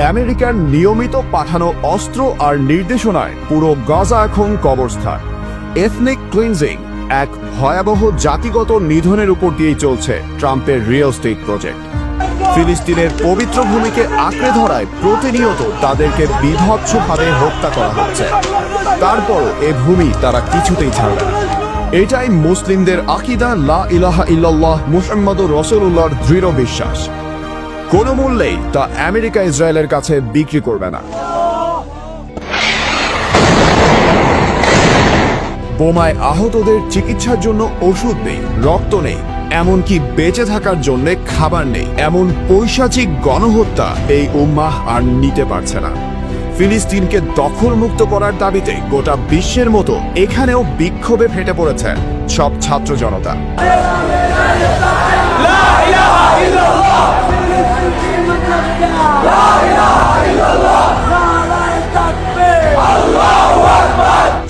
আমেরিকার নিয়মিত পাঠানো অস্ত্র আর নির্দেশনায় পুরো গাজা এখন কবরস্থান। এথনিক ক্লিনজিং, এক ভয়াবহ জাতিগত নিধনের উপর দিয়েই চলছে ট্রাম্পের রিয়েল স্টেট প্রজেক্ট। ফিলিস্তিনের পবিত্র ভূমিকে আঁকড়ে ধরায় প্রতিনিয়ত তাদেরকে বিভৎসভাবে হত্যা করা হচ্ছে। তারপরও এ ভূমি তারা কিছুতেই ছাড়বে না। এটাই মুসলিমদের আকিদা, লা ইলাহা ইল্লাল্লাহ মুহাম্মাদুর রাসূলুল্লাহর দৃঢ় বিশ্বাস। কোনো মূল্যেই তা আমেরিকা ইসরায়েলের কাছে বিক্রি করবে না। বোমায় আহতদের চিকিৎসার জন্য ওষুধ নেই, রক্ত নেই, এমনকি বেঁচে থাকার জন্য খাবার নেই। এমন পৈশাচিক গণহত্যা এই উম্মাহ আর নিতে পারছে না। ফিলিস্তিনকে দখলমুক্ত করার দাবিতে গোটা বিশ্বের মতো এখানেও বিক্ষোভে ফেটে পড়েছে সব ছাত্র জনতা।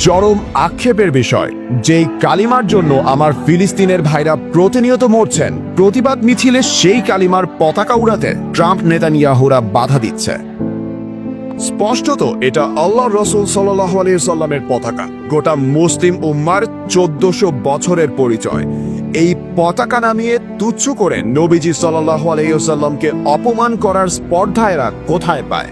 চরম আক্ষেপের বিষয়, যেই কালিমার জন্য আমার ফিলিস্তিনের ভাইরা প্রতিনিয়ত মরছেন, প্রতিবাদ মিছিলে সেই কালিমার পতাকা উড়াতে ট্রাম্প নেতানিয়াহুরা বাধা দিচ্ছে। স্পষ্টত এটা আল্লাহর রাসূল সাল্লাল্লাহু আলাইহি সাল্লামের পতাকা, গোটা মুসলিম উম্মার 1400 বছরের পরিচয়। এই পতাকা নামিয়ে তুচ্ছ করে নবীজি সাল্লাল্লাহু আলাইহি সাল্লামকে অপমান করার স্পর্ধা এরা কোথায় পায়?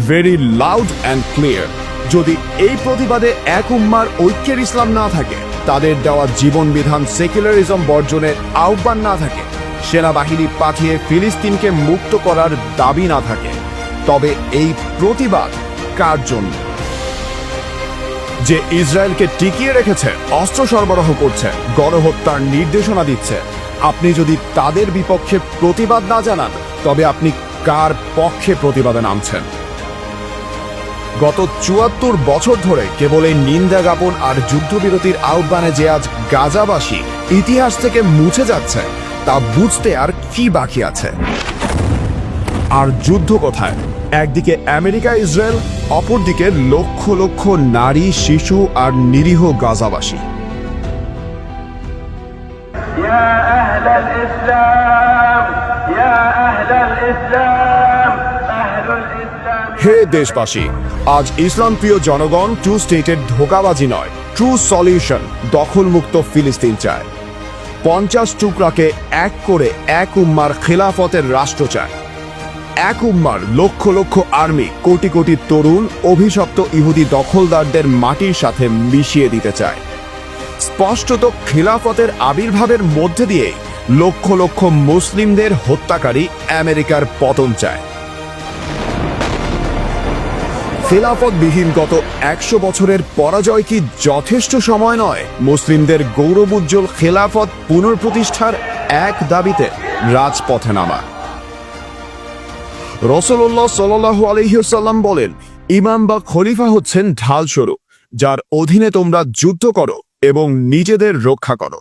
Very loud and clear. যদি এই প্রতিবাদে এক উম্মার ঐক্যের ইসলাম না থাকে, তাদের দেওয়া জীবন বিধান সেকুলারিজম বর্জনের আহ্বান না থাকে, সেনাবাহিনী পাঠিয়ে ফিলিস্তিনকে মুক্ত করার দাবি না থাকে, তবে এই প্রতিবাদ কার জন্য? যে ইসরায়েলকে টিকিয়ে রেখেছে, অস্ত্র সরবরাহ করছে, গণহত্যার নির্দেশনা দিচ্ছে, আপনি যদি তাদের বিপক্ষে প্রতিবাদ না জানান, তবে আপনি কার পক্ষে প্রতিবাদে নামছেন? গত ৭৪ বছর ধরে কেবল এই নিন্দা জ্ঞাপন আর যুদ্ধবিরতির আহ্বানে যে আজ গাজাবাসী ইতিহাস থেকে মুছে যাচ্ছে, তা বুঝতে আর কি বাকি আছে? আর যুদ্ধ কোথায়? একদিকে আমেরিকা ইসরায়েল, অপরদিকে লক্ষ লক্ষ নারী, শিশু আর নিরীহ গাজাবাসী। হে দেশবাসী, আজ ইসলাম প্রিয় জনগণ টু স্টেটের ধোঁকাবাজি নয়, ট্রু সলিউশন, দখলমুক্ত ফিলিস্তিন চায়। 50 টুকরাকে এক করে এক উম্মার খেলাফতের রাষ্ট্র চায়। এক উম্মার লক্ষ লক্ষ আর্মি, কোটি কোটি তরুণ অভিশপ্ত ইহুদি দখলদারদের মাটির সাথে মিশিয়ে দিতে চায়। স্পষ্টত খিলাফতের আবির্ভাবের মধ্যে দিয়ে লক্ষ লক্ষ মুসলিমদের হত্যাকারী আমেরিকার পতন চায়। খিলাফতবিহীন গত 100 বছরের পরাজয় কি যথেষ্ট সময় নয় মুসলিমদের গৌরবোজ্জ্বল খেলাফত পুনঃপ্রতিষ্ঠার এক দাবিতে রাজপথে নামা? রাসূলুল্লাহ সাল্লাল্লাহু আলাইহি ওয়াসাল্লাম বলেন, ইমাম বা খলিফা হচ্ছেন ঢাল স্বরূপ, যার অধীনে তোমরা যুদ্ধ করো এবং নিজেদের রক্ষা করো।